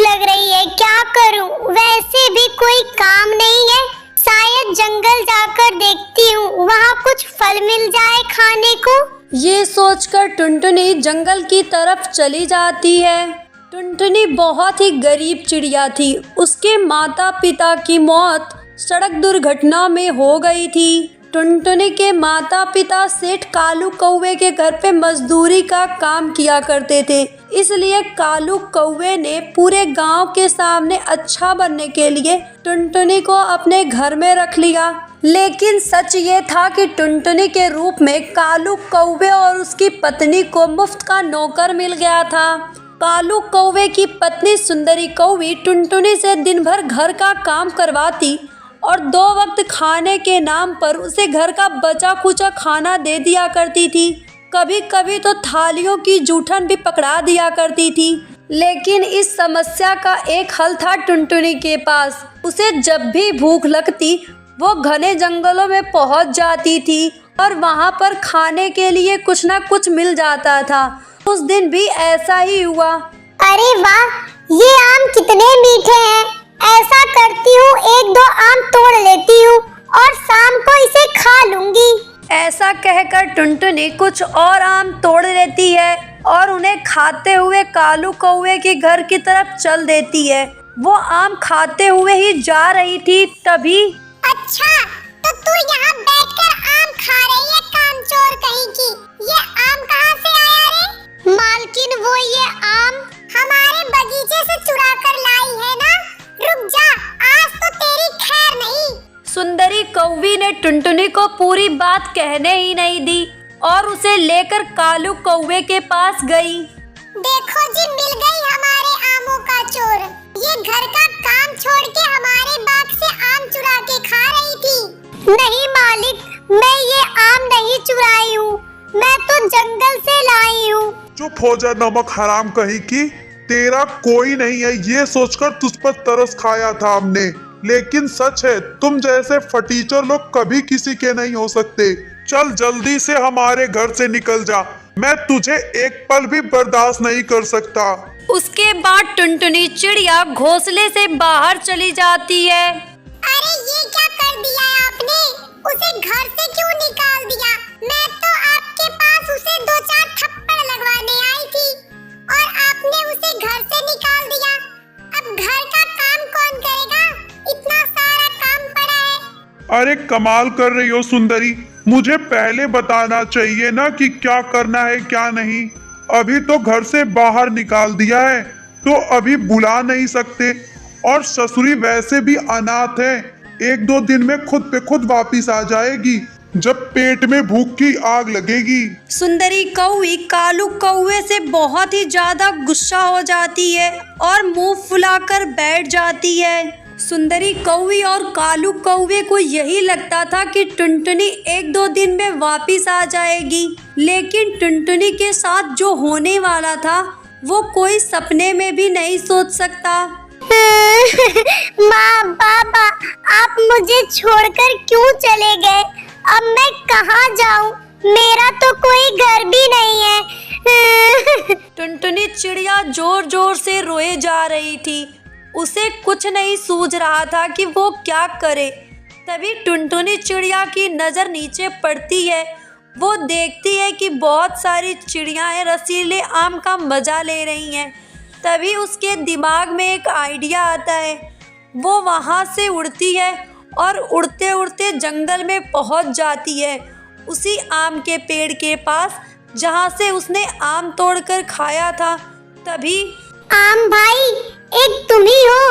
लग रही है, क्या करूं? वैसे भी कोई काम नहीं है, शायद जंगल जाकर देखती हूँ, वहाँ कुछ फल मिल जाए खाने को। ये सोचकर टुनटुनी जंगल की तरफ चली जाती है। टुनटुनी बहुत ही गरीब चिड़िया थी। उसके माता पिता की मौत सड़क दुर्घटना में हो गई थी। टुनटुनी के माता पिता सेठ कालू कौवे के घर पे मजदूरी का काम किया करते थे, इसलिए कालू कौवे ने पूरे गांव के सामने अच्छा बनने के लिए टुनटुनी को अपने घर में रख लिया। लेकिन सच ये था कि टुनटुनी के रूप में कालू कौवे और उसकी पत्नी को मुफ्त का नौकर मिल गया था। कालू कौवे की पत्नी सुंदरी कौवी टुनटुनी से दिन भर घर का काम करवाती और 2 वक्त खाने के नाम पर उसे घर का बचा खुचा खाना दे दिया करती थी। कभी कभी तो थालियों की जूठन भी पकड़ा दिया करती थी। लेकिन इस समस्या का एक हल था टुनटुनी के पास। उसे जब भी भूख लगती वो घने जंगलों में पहुंच जाती थी और वहां पर खाने के लिए कुछ न कुछ मिल जाता था। उस दिन भी ऐसा ही हुआ। अरे वाह, ये आम कितने मीठे हैं। ऐसा करती हूँ, 1-2 आम तोड़ लेती हूँ और शाम को इसे खा लूंगी। ऐसा कहकर टुनटुनी कुछ और आम तोड़ लेती है और उन्हें खाते हुए कालू कौवे के घर की तरफ चल देती है। वो आम खाते हुए ही जा रही थी, तभी अच्छा, तो तू यहाँ बैठकर आम खा रही है, कामचोर कहीं की। ये आम कहाँ से आया रे? मालकिन, वो ये आम हमारे बगीचे से चुरा कर लाई है ना। रुक जा, आज तो तेरी खैर नहीं। सुंदरी कौवी ने टुनटुनी को पूरी बात कहने ही नहीं दी और उसे लेकर कालू कौवे के पास गई। देखो जी, मिल गई हमारे आमों का चोर। ये घर का काम छोड़ के हमारे बाग से आम चुरा के खा रही थी। नहीं मालिक, मैं ये आम नहीं चुराई हूँ, मैं तो जंगल से लाई हूँ। चुप हो जा नमक हराम कहीं की। तेरा कोई नहीं है ये सोचकर तुझ पर तरस खाया था हमने, लेकिन सच है तुम जैसे फटीचर लोग कभी किसी के नहीं हो सकते। चल जल्दी से हमारे घर से निकल जा, मैं तुझे एक पल भी बर्दाश्त नहीं कर सकता। उसके बाद टुनटुनी चिड़िया घोंसले से बाहर चली जाती है। अरे ये क्या कर दिया आपने? उसे घर से क्यों निकाल दिया? मैं तो आपके पास उसे 2-4 थप्पड़ लगवाने आई थी और आपने उसे घर से निकाल दिया। अब घर का काम कौन करेगा? इतना सारा काम पड़ा है। अरे कमाल कर रही हो सुंदरी, मुझे पहले बताना चाहिए ना कि क्या करना है क्या नहीं। अभी तो घर से बाहर निकाल दिया है तो अभी बुला नहीं सकते, और ससुरी वैसे भी अनाथ है, 1-2 दिन में खुद पे खुद वापिस आ जाएगी जब पेट में भूख की आग लगेगी। सुंदरी कौवी कालू कौवे से बहुत ही ज्यादा गुस्सा हो जाती है और मुंह फुलाकर बैठ जाती है। सुंदरी कौवी और कालू कौवे को यही लगता था कि टुनटुनी 1-2 दिन में वापिस आ जाएगी, लेकिन टुनटुनी के साथ जो होने वाला था वो कोई सपने में भी नहीं सोच सकता। माँ बाबा, आप मुझे छोड़कर क्यों चले गए? अब मैं कहाँ जाऊँ? मेरा तो कोई घर भी नहीं है। टुनटुनी चिड़िया जोर जोर से रोए जा रही थी। उसे कुछ नहीं सूझ रहा था कि वो क्या करे। तभी टुनटुनी चिड़िया की नज़र नीचे पड़ती है। वो देखती है कि बहुत सारी चिड़ियाएँ रसीले आम का मज़ा ले रही हैं। तभी उसके दिमाग में एक आइडिया आता है। वो वहाँ से उड़ती है और उड़ते उड़ते जंगल में पहुँच जाती है, उसी आम के पेड़ के पास जहाँ से उसने आम तोड़कर खाया था। तभी आम भाई, एक तुम ही हो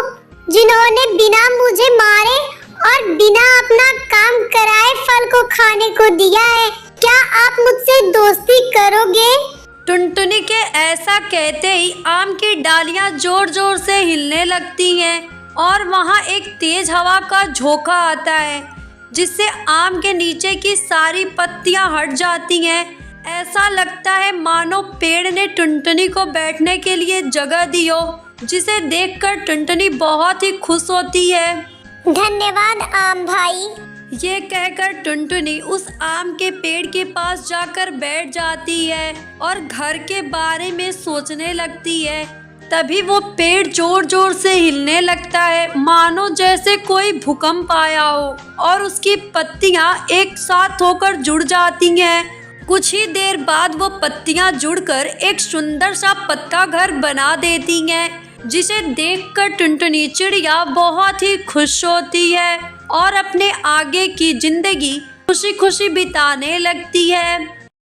जिन्होंने बिना मुझे मारे और बिना अपना काम कराए फल को खाने को दिया है। क्या आप मुझसे दोस्ती करोगे? टुनटुनी के ऐसा कहते ही आम की डालियां जोर जोर से हिलने लगती हैं और वहां एक तेज हवा का झोंका आता है, जिससे आम के नीचे की सारी पत्तियां हट जाती हैं। ऐसा लगता है मानो पेड़ ने टुनटुनी को बैठने के लिए जगह दी हो, जिसे देखकर टुनटुनी बहुत ही खुश होती है। धन्यवाद आम भाई। ये कहकर टुनटुनी उस आम के पेड़ के पास जाकर बैठ जाती है और घर के बारे में सोचने लगती है। तभी वो पेड़ जोर जोर से हिलने लगता है, मानो जैसे कोई भूकंप आया हो, और उसकी पत्तियां एक साथ होकर जुड़ जाती हैं। कुछ ही देर बाद वो पत्तियां जुड़कर एक सुंदर सा पक्का घर बना देती हैं, जिसे देखकर टुनटुनी चिड़िया बहुत ही खुश होती है और अपने आगे की जिंदगी खुशी खुशी बिताने लगती है।